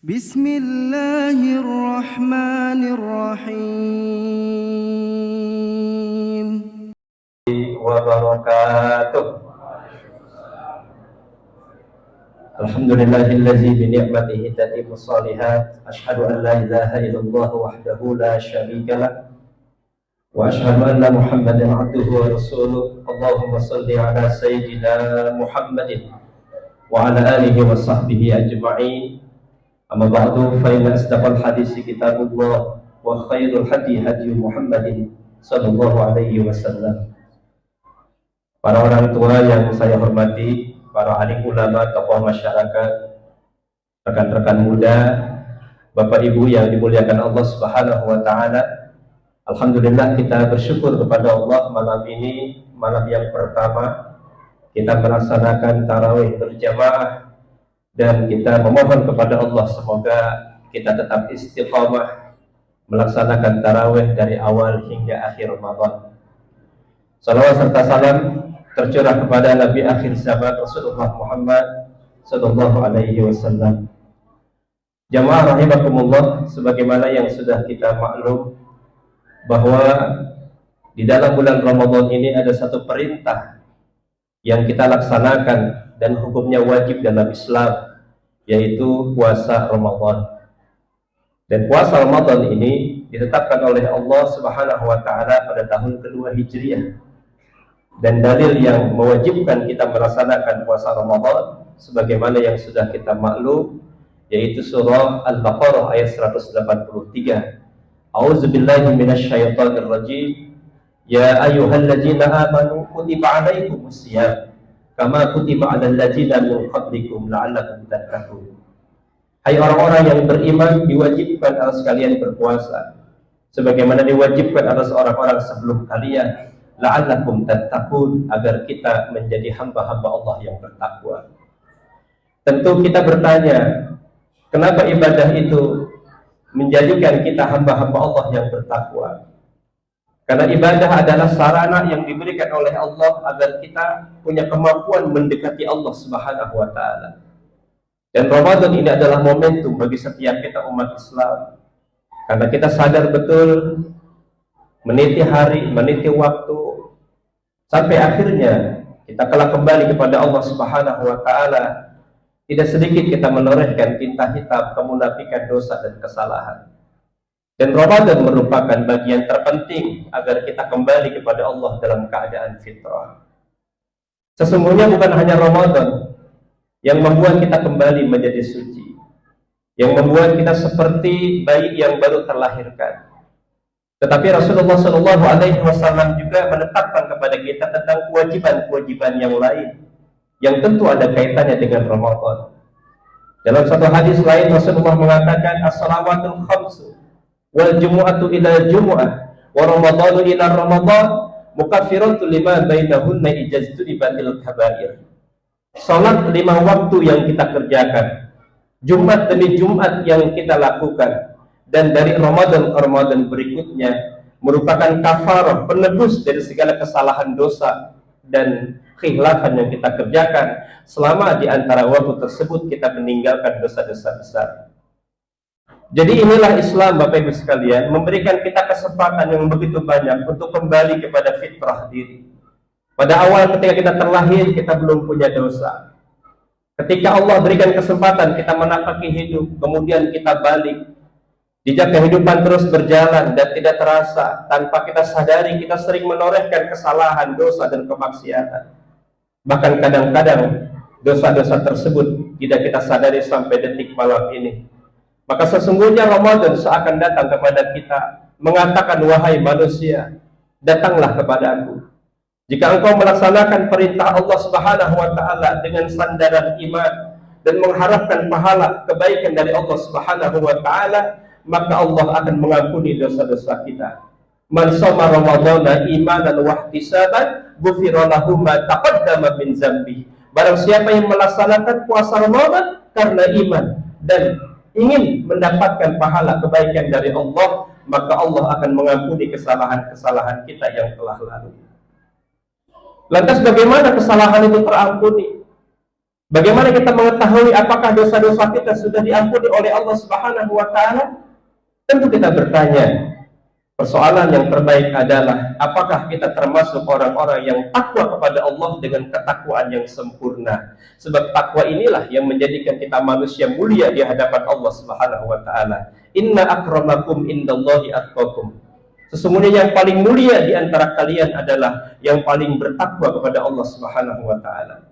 Bismillahirrahmanirrahim. Wabarakatuh. Alhamdulillahillazi bi ni'matihi tatimmus shalihat. Asyhadu an la ilaha illallah wahdahu la syarikalah wa asyhadu anna Muhammadan abduhu wa rasuluh. Allahumma shalli ala sayyidina Muhammadin wa ala alihi wa sahbihi ajma'in. Amma ba'du, fa inna asdaqal hadisi kitabullah wa khairul hadi hadi Muhammadin sallallahu alaihi wasallam. Para orang tua yang saya hormati, para alim ulama, tokoh masyarakat, rekan-rekan muda, Bapak Ibu yang dimuliakan Allah Subhanahu wa taala. Alhamdulillah kita bersyukur kepada Allah malam ini, malam yang pertama kita melaksanakan tarawih berjamaah, dan kita memohon kepada Allah semoga kita tetap istiqamah melaksanakan tarawih dari awal hingga akhir Ramadan. Salawat serta salam tercurah kepada Nabi akhir zaman Rasulullah Muhammad sallallahu alaihi wasallam. Jamaah rahimakumullah, sebagaimana yang sudah kita maklum bahwa di dalam bulan Ramadan ini ada satu perintah yang kita laksanakan dan hukumnya wajib dalam Islam, yaitu puasa Ramadan. Dan puasa Ramadan ini ditetapkan oleh Allah Subhanahu wa taala pada tahun kedua Hijriah. Dan dalil yang mewajibkan kita melaksanakan puasa Ramadan sebagaimana yang sudah kita maklum, yaitu surah Al-Baqarah ayat 183. A'udzubillahi minasyaitonir rajim. Ya ayyuhalladzina amanu kutiba 'alaikumus shiyam kama kutiba 'alal ladzina min qablikum la'allakum tattaqun. Hai orang-orang yang beriman, diwajibkan atas kalian berpuasa sebagaimana diwajibkan atas orang-orang sebelum kalian, la'allakum tattaqun, agar kita menjadi hamba-hamba Allah yang bertakwa. Tentu kita bertanya, kenapa ibadah itu menjadikan kita hamba-hamba Allah yang bertakwa? Karena ibadah adalah sarana yang diberikan oleh Allah agar kita punya kemampuan mendekati Allah Subhanahu wa taala. Dan Ramadan ini adalah momentum bagi setiap kita umat Islam, karena kita sadar betul meniti hari, meniti waktu, sampai akhirnya kita kelak kembali kepada Allah Subhanahu wa taala. Tidak sedikit kita menorehkan tinta hitam kemunafikan, dosa dan kesalahan. Dan Ramadan merupakan bagian terpenting agar kita kembali kepada Allah dalam keadaan fitrah. Sesungguhnya bukan hanya Ramadan yang membuat kita kembali menjadi suci, yang membuat kita seperti bayi yang baru terlahirkan. Tetapi Rasulullah Shallallahu Alaihi Wasallam juga menetapkan kepada kita tentang kewajiban-kewajiban yang lain, yang tentu ada kaitannya dengan Ramadan. Dalam satu hadis lain Rasulullah mengatakan, as-salawatul khamsu wal jumu'atu ila jumu'ah wa ramadhanu ila ramadhan mukaffiratu lima bainahunna ijaztu libatil kabair. Salat 5 waktu yang kita kerjakan, Jumat demi Jumat yang kita lakukan, dan dari Ramadan ke Ramadan berikutnya merupakan kafarah, penebus dari segala kesalahan dosa dan khilafan yang kita kerjakan selama di antara waktu tersebut kita meninggalkan dosa-dosa besar. Jadi inilah Islam, Bapak Ibu sekalian, memberikan kita kesempatan yang begitu banyak untuk kembali kepada fitrah diri. Pada awal ketika kita terlahir, kita belum punya dosa. Ketika Allah berikan kesempatan kita menapaki hidup, kemudian kita balik, jejak kehidupan terus berjalan dan tidak terasa, tanpa kita sadari kita sering menorehkan kesalahan, dosa dan kemaksiatan. Bahkan kadang-kadang dosa-dosa tersebut tidak kita sadari sampai detik malam ini. Maka sesungguhnya Ramadan seakan datang kepada kita mengatakan, wahai manusia, datanglah kepadaku. Jika engkau melaksanakan perintah Allah Subhanahu wa taala dengan sandaran iman dan mengharapkan pahala kebaikan dari Allah Subhanahu wa taala, maka Allah akan mengampuni dosa-dosa kita. Man shoma ramadhana imanan wa ihtisaban ghufira lahu ma taqaddama min dzambi. Barang siapa yang melaksanakan puasa Ramadan karena iman dan ingin mendapatkan pahala kebaikan dari Allah, maka Allah akan mengampuni kesalahan-kesalahan kita yang telah lalu. Lantas bagaimana kesalahan itu terampuni? Bagaimana kita mengetahui apakah dosa-dosa kita sudah diampuni oleh Allah Subhanahu wa taala? Tentu kita bertanya. Persoalan yang terbaik adalah apakah kita termasuk orang-orang yang takwa kepada Allah dengan ketakwaan yang sempurna. Sebab takwa inilah yang menjadikan kita manusia mulia di hadapan Allah Subhanahu wa taala. Inna akramakum indallahi atqakum. Sesungguhnya yang paling mulia di antara kalian adalah yang paling bertakwa kepada Allah Subhanahu wa taala.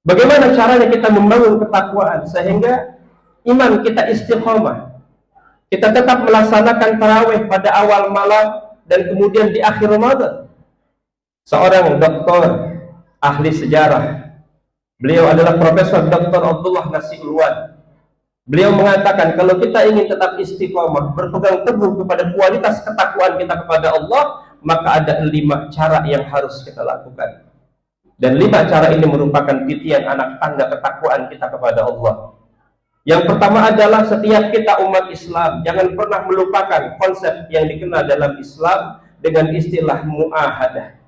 Bagaimana caranya kita membangun ketakwaan sehingga iman kita istiqomah? Kita tetap melaksanakan tarawih pada awal malam dan kemudian di akhir Ramadan. Seorang doktor ahli sejarah, beliau adalah Profesor Dr. Abdullah Nasiulwan. Beliau mengatakan kalau kita ingin tetap istiqomah, berpegang teguh kepada kualitas ketakwaan kita kepada Allah, maka ada 5 cara yang harus kita lakukan. Dan 5 cara ini merupakan titian anak tangga ketakwaan kita kepada Allah. Yang pertama adalah setiap kita umat Islam jangan pernah melupakan konsep yang dikenal dalam Islam dengan istilah mu'ahadah.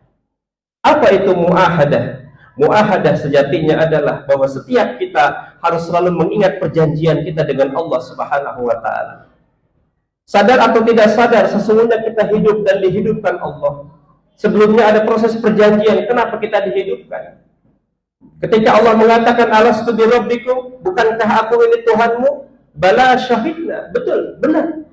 Apa itu mu'ahadah? Mu'ahadah sejatinya adalah bahwa setiap kita harus selalu mengingat perjanjian kita dengan Allah Subhanahu wa taala. Sadar atau tidak sadar, sesungguhnya kita hidup dan dihidupkan Allah. Sebelumnya ada proses perjanjian, kenapa kita dihidupkan? Ketika Allah mengatakan alastu bi rabbikum, bukankah aku ini Tuhanmu? Bala syahidna. Betul, benar.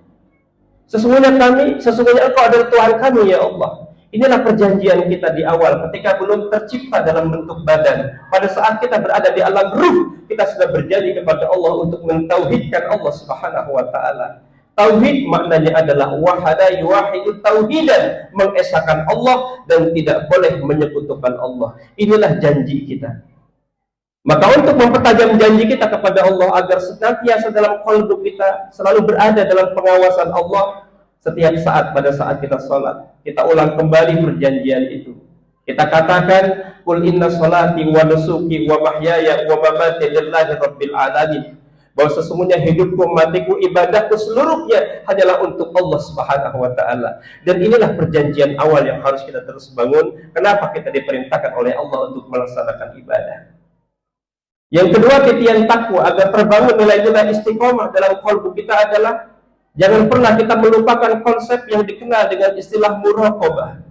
Sesungguhnya engkau adalah Tuhan kami ya Allah. Inilah perjanjian kita di awal ketika belum tercipta dalam bentuk badan. Pada saat kita berada di alam ruh, kita sudah berjanji kepada Allah untuk mentauhidkan Allah Subhanahu wa taala. Tauhid maknanya adalah wahada yuwahidu tauhidan, mengesahkan Allah dan tidak boleh menyekutukan Allah. Inilah janji kita. Maka untuk mempertajam janji kita kepada Allah agar senantiasa dalam qalbu kita selalu berada dalam pengawasan Allah setiap saat pada saat kita sholat, kita ulang kembali perjanjian itu. Kita katakan, "Qul inna sholati wa nusuki wa mahyaya wa mamati lillahi rabbil alamin." Bahwa sesungguhnya hidupku, matiku, ibadahku seluruhnya hanyalah untuk Allah Subhanahu wa taala. Dan inilah perjanjian awal yang harus kita terus bangun. Kenapa kita diperintahkan oleh Allah untuk melaksanakan ibadah? Yang kedua, titian takwa agar terbangun nilai-nilai istiqomah dalam qalbu kita adalah jangan pernah kita melupakan konsep yang dikenal dengan istilah muraqabah.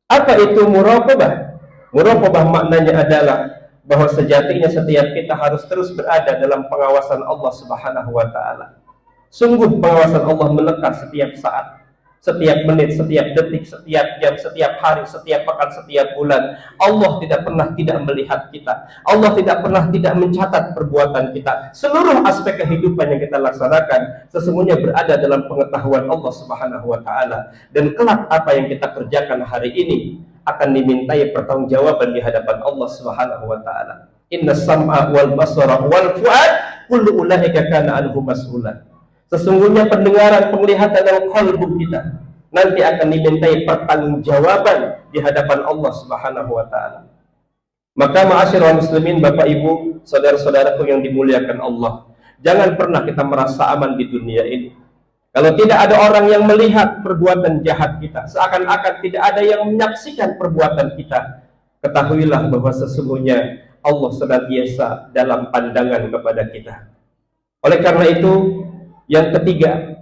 Apa itu muraqabah? Muraqabah maknanya adalah bahwa sejatinya setiap kita harus terus berada dalam pengawasan Allah Subhanahu wa taala. Sungguh pengawasan Allah melekat setiap saat, setiap menit, setiap detik, setiap jam, setiap hari, setiap pekan, setiap bulan. Allah tidak pernah tidak melihat kita. Allah tidak pernah tidak mencatat perbuatan kita. Seluruh aspek kehidupan yang kita laksanakan sesungguhnya berada dalam pengetahuan Allah Subhanahu wa taala. Dan kelak apa yang kita kerjakan hari ini akan dimintai pertanggungjawaban di hadapan Allah Subhanahu wa taala. Inna sam'a wal basara wal fuad kullu ulaika kana anhu mas'ula. Sesungguhnya pendengaran, penglihatan dan qalbu kita nanti akan dimintai pertanggungjawaban di hadapan Allah Subhanahu wa taala. Maka ma'asyiral muslimin, Bapak Ibu, saudara-saudaraku yang dimuliakan Allah, jangan pernah kita merasa aman di dunia ini. Kalau tidak ada orang yang melihat perbuatan jahat kita, seakan-akan tidak ada yang menyaksikan perbuatan kita, ketahuilah bahwa sesungguhnya Allah senantiasa dalam pandangan kepada kita. Oleh karena itu, yang ketiga,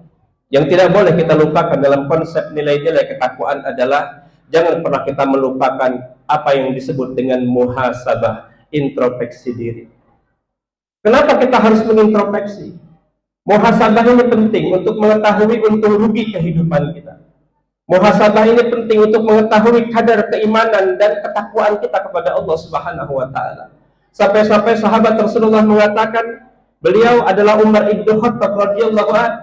yang tidak boleh kita lupakan dalam konsep nilai-nilai ketakwaan adalah jangan pernah kita melupakan apa yang disebut dengan muhasabah, introspeksi diri. Kenapa kita harus mengintrospeksi? Muhasabah ini penting untuk mengetahui untung rugi kehidupan kita. Muhasabah ini penting untuk mengetahui kadar keimanan dan ketakwaan kita kepada Allah Subhanahu wa taala. Sampai-sampai sahabat Rasulullah mengatakan, beliau adalah Umar ibn Khattab radhiyallahu anhu,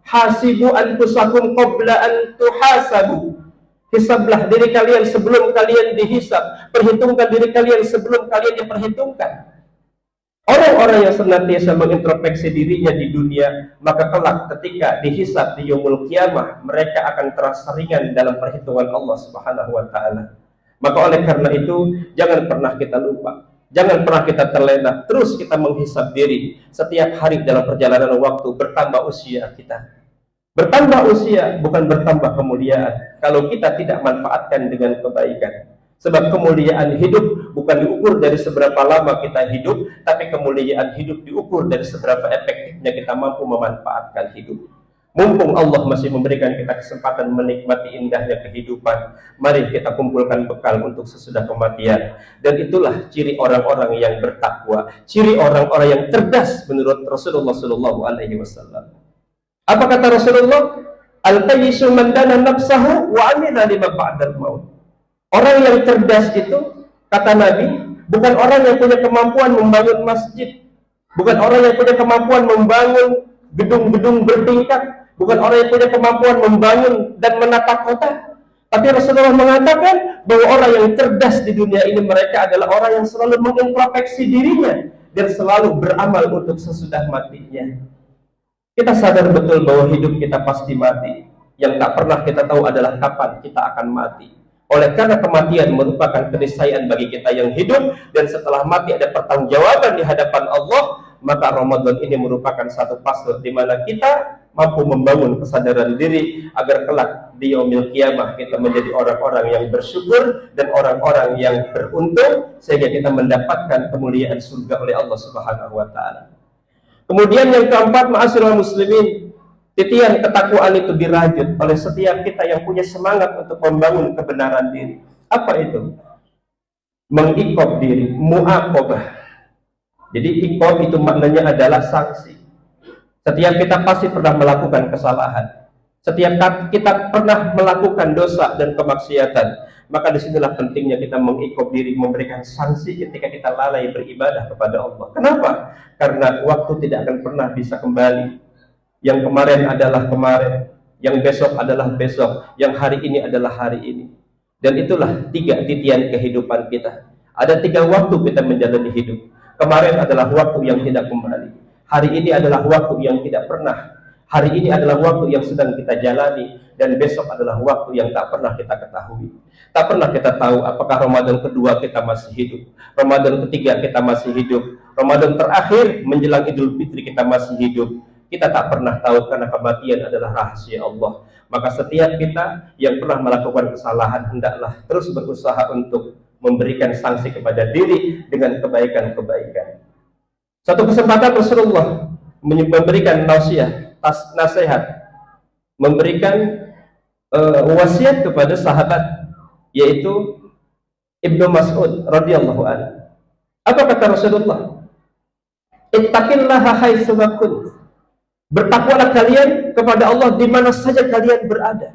hasibu anfusakum qabla an tuhasabu. Hisablah diri kalian sebelum kalian dihisab. Perhitungkan diri kalian sebelum kalian diperhitungkan. Orang-orang yang senantiasa mengintrospeksi dirinya di dunia, maka kelak ketika dihisab di yaumul qiyamah, mereka akan terasa ringan dalam perhitungan Allah Subhanahu wa taala. Maka oleh karena itu, jangan pernah kita lupa, jangan pernah kita terlena, terus kita menghisab diri setiap hari dalam perjalanan waktu. Bertambah usia kita. Bertambah usia bukan bertambah kemuliaan kalau kita tidak manfaatkan dengan kebaikan. Sebab kemuliaan hidup bukan diukur dari seberapa lama kita hidup, tapi kemuliaan hidup diukur dari seberapa efektifnya kita mampu memanfaatkan hidup. Mumpung Allah masih memberikan kita kesempatan menikmati indahnya kehidupan, mari kita kumpulkan bekal untuk sesudah kematian. Dan itulah ciri orang-orang yang bertakwa, ciri orang-orang yang cerdas menurut Rasulullah SAW. Apa kata Rasulullah? Al-qayyisu man dana nafsahu wa amila lima ba'dal maut. Orang yang cerdas itu, kata Nabi, bukan orang yang punya kemampuan membangun masjid, bukan orang yang punya kemampuan membangun gedung-gedung bertingkat, bukan orang yang punya kemampuan membangun dan menata kota. Tapi Rasulullah mengatakan bahwa orang yang cerdas di dunia ini mereka adalah orang yang selalu mengintrospeksi dirinya dan selalu beramal untuk sesudah matinya. Kita sadar betul bahwa hidup kita pasti mati. Yang tak pernah kita tahu adalah kapan kita akan mati. Oleh karena kematian merupakan keniscayaan bagi kita yang hidup, dan setelah mati ada pertanggungjawaban di hadapan Allah, maka Ramadan ini merupakan satu fase di mana kita mampu membangun kesadaran diri agar kelak di yaumil qiyamah kita menjadi orang-orang yang bersyukur dan orang-orang yang beruntung, sehingga kita mendapatkan kemuliaan surga oleh Allah Subhanahu wa taala. Kemudian yang keempat, ma'asyiral muslimin, titian ketakwaan itu dirajut oleh setiap kita yang punya semangat untuk membangun kebenaran diri. Apa itu? Mengikob diri, mu'aqobah. Jadi ikob itu maknanya adalah sanksi. Setiap kita pasti pernah melakukan kesalahan. Setiap kita pernah melakukan dosa dan kemaksiatan. Maka disinilah pentingnya kita mengikob diri, memberikan sanksi ketika kita lalai beribadah kepada Allah. Kenapa? Karena waktu tidak akan pernah bisa kembali. Yang kemarin adalah kemarin, yang besok adalah besok, yang hari ini adalah hari ini. Dan itulah tiga titian kehidupan kita. Ada tiga waktu kita menjalani hidup. Kemarin adalah waktu yang tidak kembali. Hari ini adalah waktu yang tidak pernah. Hari ini adalah waktu yang sedang kita jalani, dan besok adalah waktu yang tak pernah kita ketahui. Tak pernah kita tahu apakah Ramadan kedua kita masih hidup, Ramadan ketiga kita masih hidup, Ramadan terakhir menjelang Idul Fitri kita masih hidup. Kita tak pernah tahu karena kematian adalah rahasia Allah. Maka setiap kita yang pernah melakukan kesalahan hendaklah terus berusaha untuk memberikan sanksi kepada diri dengan kebaikan-kebaikan. Satu kesempatan Rasulullah memberikan nasihat, memberikan wasiat kepada sahabat, yaitu Ibnu Mas'ud radhiyallahu anhu. Apa kata Rasulullah? Ittaqillaha haitsu ma kunt. Bertakwalah kalian kepada Allah di mana saja kalian berada.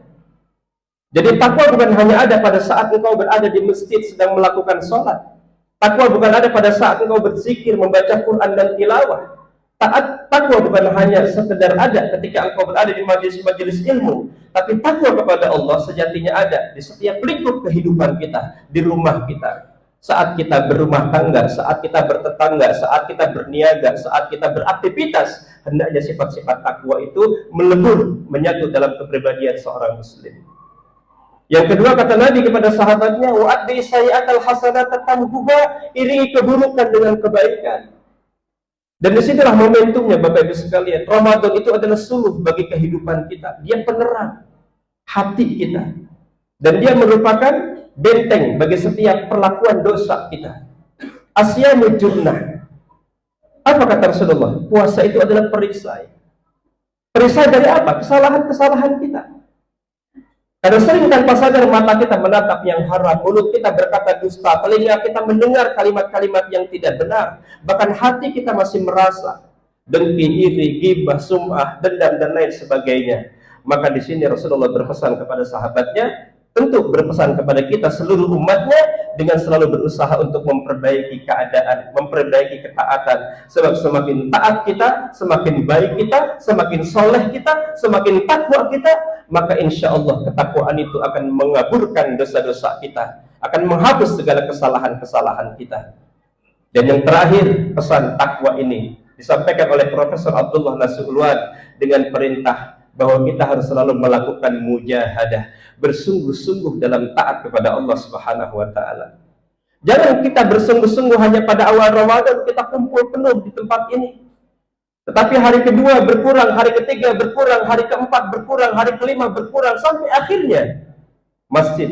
Jadi takwa bukan hanya ada pada saat engkau berada di masjid sedang melakukan sholat. Takwa bukan ada pada saat engkau berzikir, membaca Quran dan tilawah. Takwa bukan hanya sekedar ada ketika engkau berada di majelis-majelis ilmu, tapi takwa kepada Allah sejatinya ada di setiap lingkup kehidupan kita, di rumah kita, saat kita berumah tangga, saat kita bertetangga, saat kita berniaga, saat kita beraktivitas. Hendaknya sifat-sifat takwa itu melebur, menyatu dalam kepribadian seorang muslim. Yang kedua, kata Nabi kepada sahabatnya, wa'addi sayyi'atal hasanata tamhuha, iringi keburukan dengan kebaikan. Dan disinilah momentumnya Bapak Ibu sekalian. Ramadan itu adalah suluh bagi kehidupan kita. Dia penerang hati kita, dan dia merupakan benteng bagi setiap perlakuan dosa kita. Asyamu junnah. Apa kata Rasulullah? Puasa itu adalah perisai. Perisai dari apa? Kesalahan-kesalahan kita. Karena sering tanpa sadar mata kita menatap yang haram, mulut kita berkata dusta, telinga kita mendengar kalimat-kalimat yang tidak benar, bahkan hati kita masih merasa dengki, iri, ghibah, sum'ah, dendam dan lain sebagainya. Maka di sini Rasulullah berpesan kepada sahabatnya, tentu berpesan kepada kita seluruh umatnya, dengan selalu berusaha untuk memperbaiki keadaan, memperbaiki ketaatan. Sebab semakin taat kita, semakin baik kita, semakin soleh kita, semakin takwa kita, maka insya Allah ketakwaan itu akan mengaburkan dosa-dosa kita, akan menghapus segala kesalahan-kesalahan kita. Dan yang terakhir, pesan takwa ini disampaikan oleh Profesor Abdullah Nasuhulwan dengan perintah bahwa kita harus selalu melakukan mujahadah, bersungguh-sungguh dalam taat kepada Allah Subhanahu wa taala. Jangan kita bersungguh-sungguh hanya pada awal Ramadan kita kumpul penuh di tempat ini. Tetapi hari kedua berkurang, hari ketiga berkurang, hari keempat berkurang, hari kelima berkurang, sampai akhirnya masjid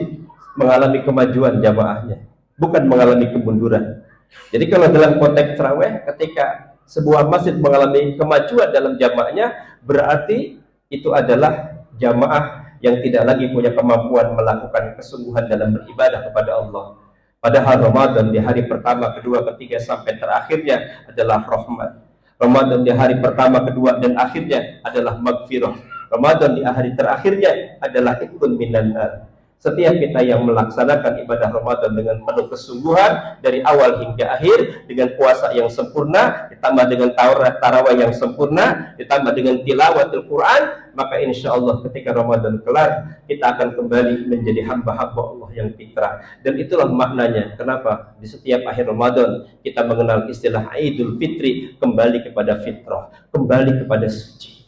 mengalami kemajuan jamaahnya, bukan mengalami kemunduran. Jadi kalau dalam konteks tarawih, ketika sebuah masjid mengalami kemajuan dalam jamaahnya, berarti itu adalah jamaah yang tidak lagi punya kemampuan melakukan kesungguhan dalam beribadah kepada Allah. Padahal Ramadan di hari pertama, kedua, ketiga sampai terakhirnya adalah rahmat. Ramadan di hari pertama, kedua dan akhirnya adalah magfirah. Ramadan di hari terakhirnya adalah ikun minan nar. Setiap kita yang melaksanakan ibadah Ramadan dengan penuh kesungguhan dari awal hingga akhir, dengan puasa yang sempurna, ditambah dengan tarawih yang sempurna, ditambah dengan tilawatul Quran, maka insya Allah ketika Ramadan kelar, kita akan kembali menjadi hamba-hamba Allah yang fitrah. Dan itulah maknanya kenapa di setiap akhir Ramadan kita mengenal istilah Idul Fitri, kembali kepada fitrah, kembali kepada suci.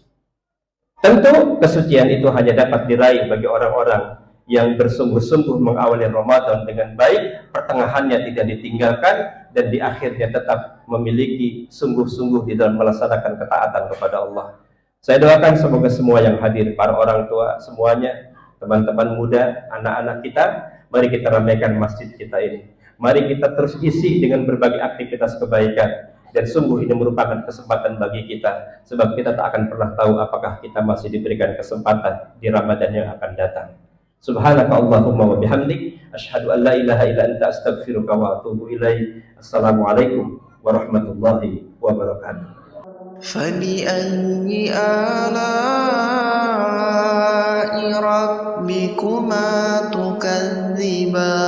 Tentu kesucian itu hanya dapat diraih bagi orang-orang yang bersungguh-sungguh mengawali Ramadan dengan baik, pertengahannya tidak ditinggalkan, dan di akhirnya tetap memiliki sungguh-sungguh di dalam melaksanakan ketaatan kepada Allah. Saya doakan semoga semua yang hadir, para orang tua semuanya, teman-teman muda, anak-anak kita, mari kita ramaikan masjid kita ini. Mari kita terus isi dengan berbagai aktivitas kebaikan. Dan sungguh ini merupakan kesempatan bagi kita, sebab kita tak akan pernah tahu apakah kita masih diberikan kesempatan di Ramadan yang akan datang. Subhanaka Allahumma wa bihamdik, asyhadu an la ilaha illa anta, astaghfiruka wa atubu ilaik. Assalamualaikum warahmatullahi wabarakatuh. فبأي آلاء ربكما تكذبان